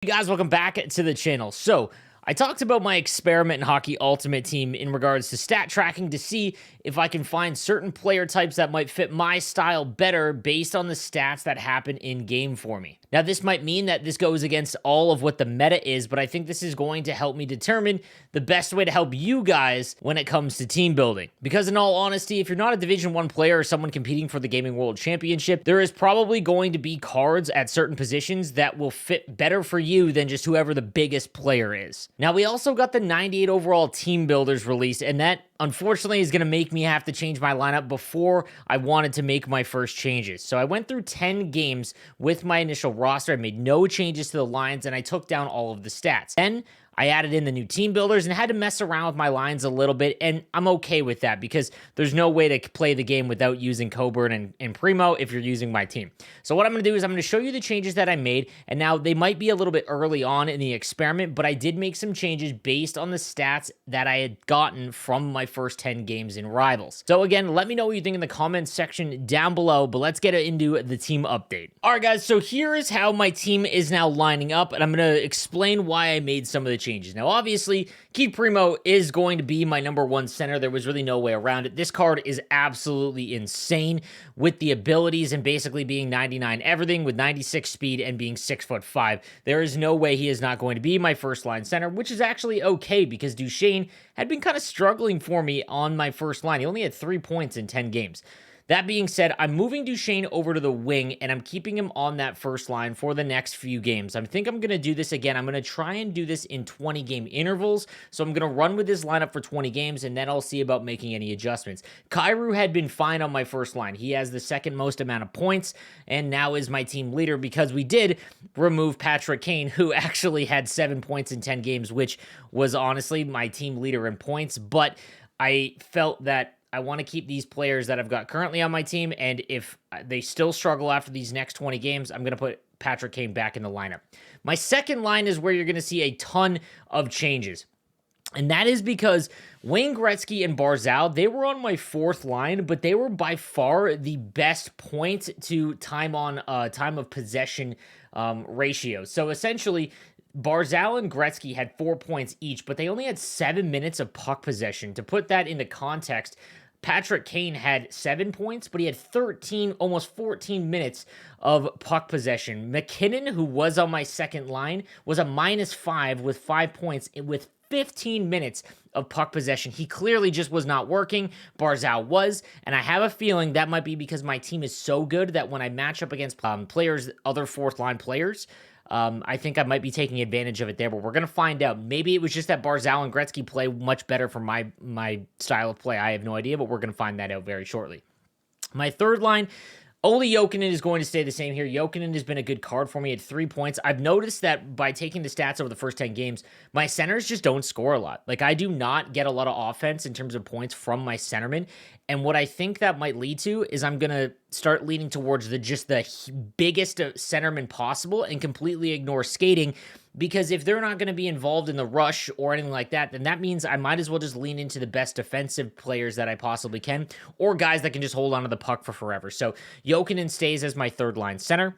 Hey guys, welcome back to the channel. So, I talked about my experiment in Hockey Ultimate Team in regards to stat tracking to see if I can find certain player types that might fit my style better based on the stats that happen in game for me. Now, this might mean that this goes against all of what the meta is, but I think this is going to help me determine the best way to help you guys when it comes to team building. Because in all honesty, if you're not a Division 1 player or someone competing for the Gaming World Championship, there is probably going to be cards at certain positions that will fit better for you than just whoever the biggest player is. Now, we also got the 98 overall team builders released, and that unfortunately is going to make me have to change my lineup before I wanted to make my first changes. So I went through 10 games with my initial roster. I made no changes to the lines, and I took down all of the stats. Then I added in the new team builders and had to mess around with my lines a little bit, and I'm okay with that because there's no way to play the game without using Coburn and Primo if you're using my team. So what I'm going to do is I'm going to show you the changes that I made, and now they might be a little bit early on in the experiment, but I did make some changes based on the stats that I had gotten from my first 10 games in Rivals. So again, let me know what you think in the comments section down below, but let's get into the team update. All right, guys, so here is how my team is now lining up, and I'm going to explain why I made some of the changes. Now, obviously, Keith Primo is going to be my number one center. There was really no way around it. This card is absolutely insane with the abilities and basically being 99 everything with 96 speed and being 6'5". There is no way he is not going to be my first line center, which is actually okay because Duchesne had been kind of struggling for me on my first line. He only had 3 points in 10 games. That being said, I'm moving Duchesne over to the wing, and I'm keeping him on that first line for the next few games. I think I'm going to do this again. I'm going to try and do this in 20-game intervals, so I'm going to run with this lineup for 20 games, and then I'll see about making any adjustments. Kyrou had been fine on my first line. He has the second most amount of points, and now is my team leader because we did remove Patrick Kane, who actually had 7 points in 10 games, which was honestly my team leader in points, but I felt that I want to keep these players that I've got currently on my team, and if they still struggle after these next 20 games, I'm going to put Patrick Kane back in the lineup. My second line is where you're going to see a ton of changes. And that is because Wayne Gretzky and Barzal, they were on my fourth line, but they were by far the best point to time of possession ratio. So essentially, Barzal and Gretzky had 4 points each, but they only had 7 minutes of puck possession. To put that into context, Patrick Kane had 7 points, but he had 13, almost 14 minutes of puck possession. McKinnon, who was on my second line, was a -5 with 5 points with 15 minutes of puck possession. He clearly just was not working. Barzal was, and I have a feeling that might be because my team is so good that when I match up against other fourth line players, I think I might be taking advantage of it there, but we're going to find out. Maybe it was just that Barzal and Gretzky play much better for my style of play. I have no idea, but we're going to find that out very shortly. My third line, Olli Jokinen is going to stay the same here. Jokinen has been a good card for me at 3 points. I've noticed that by taking the stats over the first 10 games, my centers just don't score a lot. Like, I do not get a lot of offense in terms of points from my centerman. And what I think that might lead to is I'm going to start leaning towards the biggest centerman possible and completely ignore skating, because if they're not going to be involved in the rush or anything like that, then that means I might as well just lean into the best defensive players that I possibly can, or guys that can just hold onto the puck for forever. So Jokinen stays as my third line center.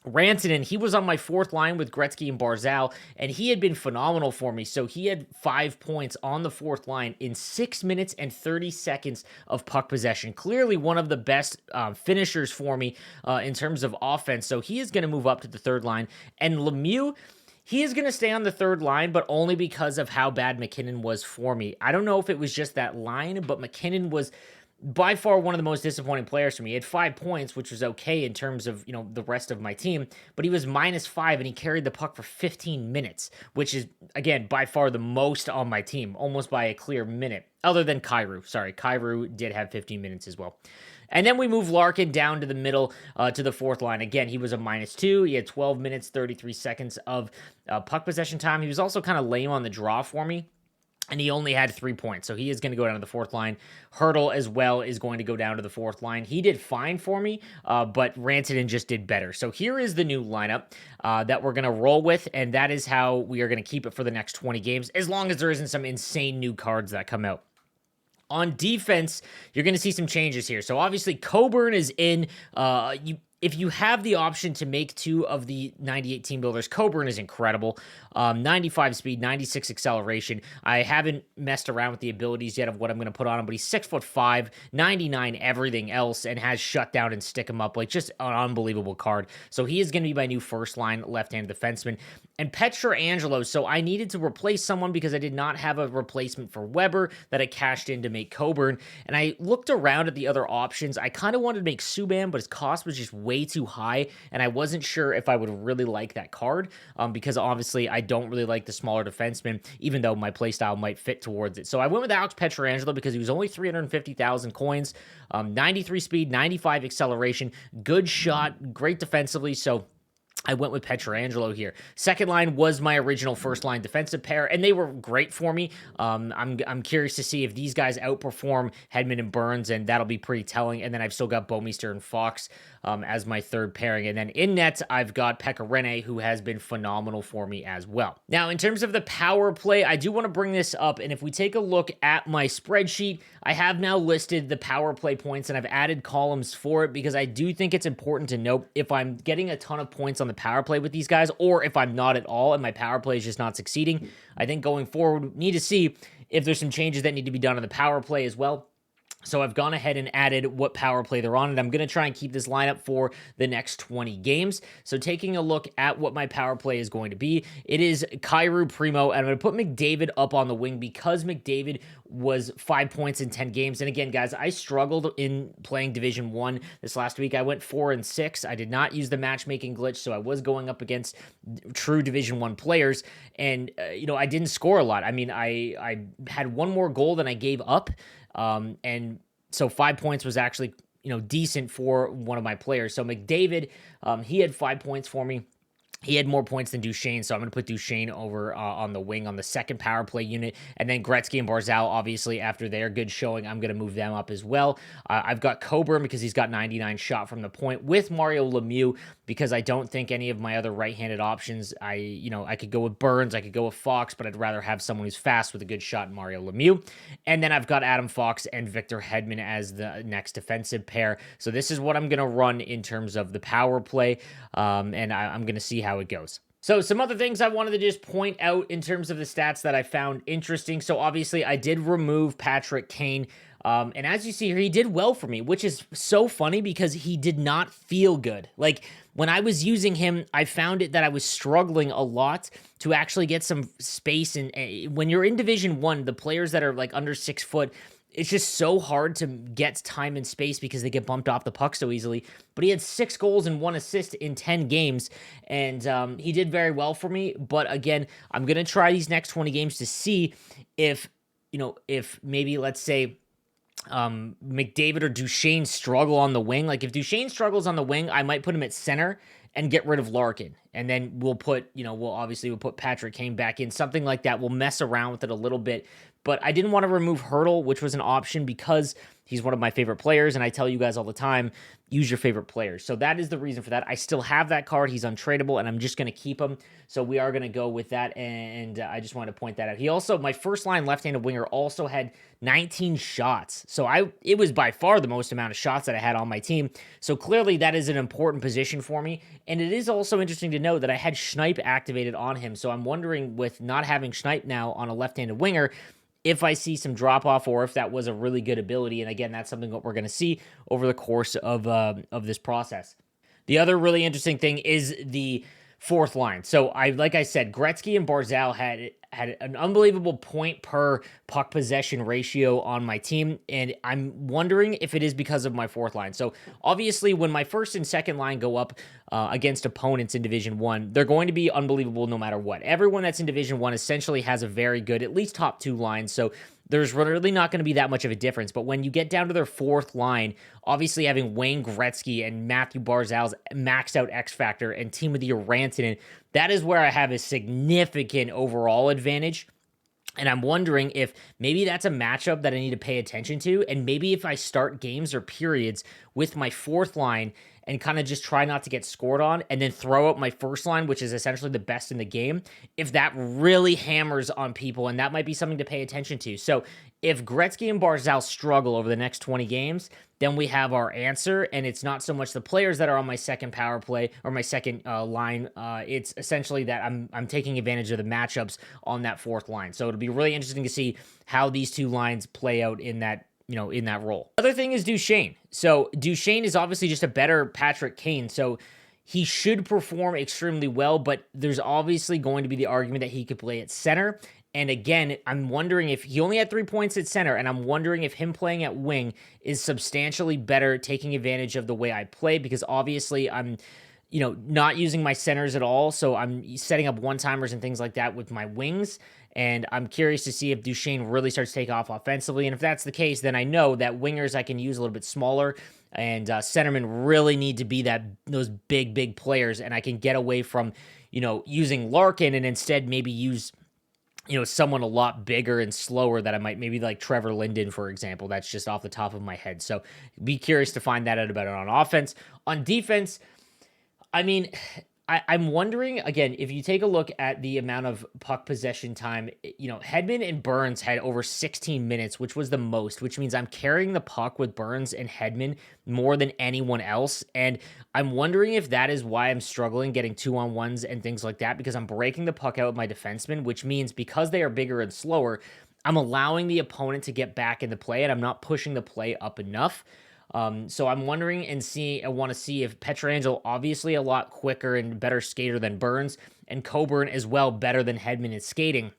Rantanen, he was on my fourth line with Gretzky and Barzal, and he had been phenomenal for me. So he had 5 points on the fourth line in 6 minutes and 30 seconds of puck possession. Clearly one of the best finishers for me in terms of offense. So he is going to move up to the third line. And Lemieux, he is going to stay on the third line, but only because of how bad McKinnon was for me. I don't know if it was just that line, but McKinnon was by far one of the most disappointing players for me. He had 5 points, which was okay in terms of, the rest of my team, but he was -5 and he carried the puck for 15 minutes, which is, again, by far the most on my team, almost by a clear minute, other than Kyrou. Sorry, Kyrou did have 15 minutes as well. And then we move Larkin down to the middle to the fourth line. Again, he was a -2. He had 12 minutes, 33 seconds of puck possession time. He was also kind of lame on the draw for me, and he only had 3 points, so he is going to go down to the fourth line. Hurdle as well is going to go down to the fourth line. He did fine for me, but Rantanen just did better. So here is the new lineup that we're going to roll with, and that is how we are going to keep it for the next 20 games, as long as there isn't some insane new cards that come out. On defense, you're going to see some changes here. So obviously Coburn is in. if you have the option to make two of the 98 team builders, Coburn is incredible. 95 speed, 96 acceleration. I haven't messed around with the abilities yet of what I'm going to put on him, but he's 6'5", 99 everything else, and has shutdown and stick him up. Like, just an unbelievable card. So he is going to be my new first line left-handed defenseman. And Pietrangelo, so I needed to replace someone because I did not have a replacement for Weber that I cashed in to make Coburn. And I looked around at the other options. I kind of wanted to make Subban, but his cost was just way too high, and I wasn't sure if I would really like that card because obviously I don't really like the smaller defenseman, even though my playstyle might fit towards it. So I went with Alex Pietrangelo because he was only 350,000 coins, 93 speed, 95 acceleration, good shot, great defensively. So I went with Pietrangelo here. Second line was my original first line defensive pair, and they were great for me. I'm curious to see if these guys outperform Hedman and Burns, and that'll be pretty telling. And then I've still got Bouwmeester and Fox as my third pairing. And then in net, I've got Pekka Rinne, who has been phenomenal for me as well. Now, in terms of the power play, I do want to bring this up, and if we take a look at my spreadsheet, I have now listed the power play points, and I've added columns for it because I do think it's important to note if I'm getting a ton of points on the power play with these guys, or if I'm not at all and my power play is just not succeeding. I think going forward, we need to see if there's some changes that need to be done on the power play as well. So I've gone ahead and added what power play they're on, and I'm going to try and keep this lineup for the next 20 games. So taking a look at what my power play is going to be, it is Kyrou, Primo, and I'm going to put McDavid up on the wing because McDavid was 5 points in 10 games. And again, guys, I struggled in playing Division 1 this last week. I went 4-6. I did not use the matchmaking glitch, so I was going up against true Division 1 players, and I didn't score a lot. I mean, I had one more goal than I gave up. And so 5 points was actually, decent for one of my players. So McDavid, he had 5 points for me. He had more points than Duchesne, so I'm going to put Duchesne over on the wing on the second power play unit. And then Gretzky and Barzal, obviously, after their good showing, I'm going to move them up as well. I've got Coburn because he's got 99 shot from the point with Mario Lemieux because I don't think any of my other right-handed options, I could go with Burns, I could go with Fox, but I'd rather have someone who's fast with a good shot in Mario Lemieux. And then I've got Adam Fox and Victor Hedman as the next defensive pair. So this is what I'm going to run in terms of the power play, and I'm going to see how it goes. So some other things I wanted to just point out in terms of the stats that I found interesting. So obviously I did remove Patrick Kane. And as you see here, he did well for me, which is so funny because he did not feel good. Like when I was using him, I found it that I was struggling a lot to actually get some space. And when you're in Division 1, the players that are like under 6 foot, it's just so hard to get time and space because they get bumped off the puck so easily. But he had 6 goals and 1 assist in 10 games, and he did very well for me. But again, I'm going to try these next 20 games to see if maybe, let's say, McDavid or Duchesne struggle on the wing. Like if Duchesne struggles on the wing, I might put him at center and get rid of Larkin. And then we'll put Patrick Kane back in, something like that. We'll mess around with it a little bit. But I didn't want to remove Hurdle, which was an option because he's one of my favorite players, and I tell you guys all the time, use your favorite players. So that is the reason for that. I still have that card. He's untradeable, and I'm just going to keep him. So we are going to go with that, and I just wanted to point that out. He also, my first line left-handed winger, also had 19 shots. So it was by far the most amount of shots that I had on my team. So clearly that is an important position for me. And it is also interesting to know that I had Schneip activated on him. So I'm wondering, with not having Schneip now on a left-handed winger, if I see some drop-off or if that was a really good ability. And again, that's something that we're going to see over the course of this process. The other really interesting thing is the fourth line. So like I said, Gretzky and Barzal had an unbelievable point per puck possession ratio on my team, and I'm wondering if it is because of my fourth line. So obviously, when my first and second line go up against opponents in Division 1, they're going to be unbelievable no matter what. Everyone that's in Division 1 essentially has a very good, at least top 2 lines, so there's really not going to be that much of a difference. But when you get down to their fourth line, obviously having Wayne Gretzky and Matthew Barzal's maxed out X Factor and Timothy Rantanen, that is where I have a significant overall advantage. And I'm wondering if maybe that's a matchup that I need to pay attention to. And maybe if I start games or periods with my fourth line and kind of just try not to get scored on, and then throw out my first line, which is essentially the best in the game, if that really hammers on people, and that might be something to pay attention to. So if Gretzky and Barzal struggle over the next 20 games, then we have our answer, and it's not so much the players that are on my second power play or my second line. It's essentially that I'm taking advantage of the matchups on that fourth line. So it'll be really interesting to see how these two lines play out in that, in that role. Other thing is Duchesne. So Duchesne is obviously just a better Patrick Kane. So he should perform extremely well, but there's obviously going to be the argument that he could play at center. And again, I'm wondering if he only had 3 points at center, and I'm wondering if him playing at wing is substantially better, taking advantage of the way I play, because obviously I'm, not using my centers at all. So I'm setting up one-timers and things like that with my wings. And I'm curious to see if Duchesne really starts to take off offensively. And if that's the case, then I know that wingers I can use a little bit smaller, and centermen really need to be those big players. And I can get away from, using Larkin and instead maybe use, someone a lot bigger and slower that I might, maybe like Trevor Linden, for example. That's just off the top of my head. So be curious to find that out about it on offense. On defense, I mean, I'm wondering, again, if you take a look at the amount of puck possession time, Hedman and Burns had over 16 minutes, which was the most, which means I'm carrying the puck with Burns and Hedman more than anyone else. And I'm wondering if that is why I'm struggling getting 2-on-1s and things like that, because I'm breaking the puck out with my defensemen, which means because they are bigger and slower, I'm allowing the opponent to get back into play, and I'm not pushing the play up enough. So I'm wondering I want to see if Pietrangelo, obviously a lot quicker and better skater than Burns, and Coburn as well, better than Hedman in skating.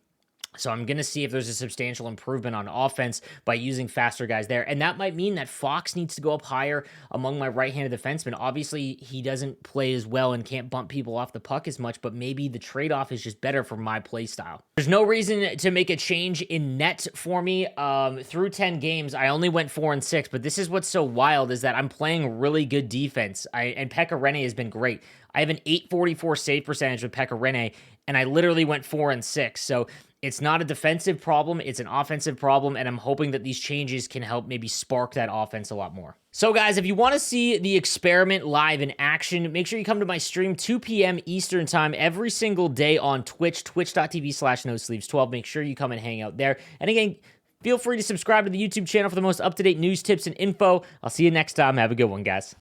So I'm going to see if there's a substantial improvement on offense by using faster guys there. And that might mean that Fox needs to go up higher among my right-handed defensemen. Obviously, he doesn't play as well and can't bump people off the puck as much, but maybe the trade-off is just better for my play style. There's no reason to make a change in net for me. Through 10 games, I only went 4-6, but this is what's so wild is that I'm playing really good defense. And Pekka Rinne has been great. I have an .844 save percentage with Pekka Rinne, and I literally went 4-6. So it's not a defensive problem, it's an offensive problem, and I'm hoping that these changes can help maybe spark that offense a lot more. So guys, if you want to see the experiment live in action, make sure you come to my stream 2 p.m. Eastern time every single day on Twitch, twitch.tv/nosleeves12. Make sure you come and hang out there. And again, feel free to subscribe to the YouTube channel for the most up-to-date news, tips, and info. I'll see you next time. Have a good one, guys.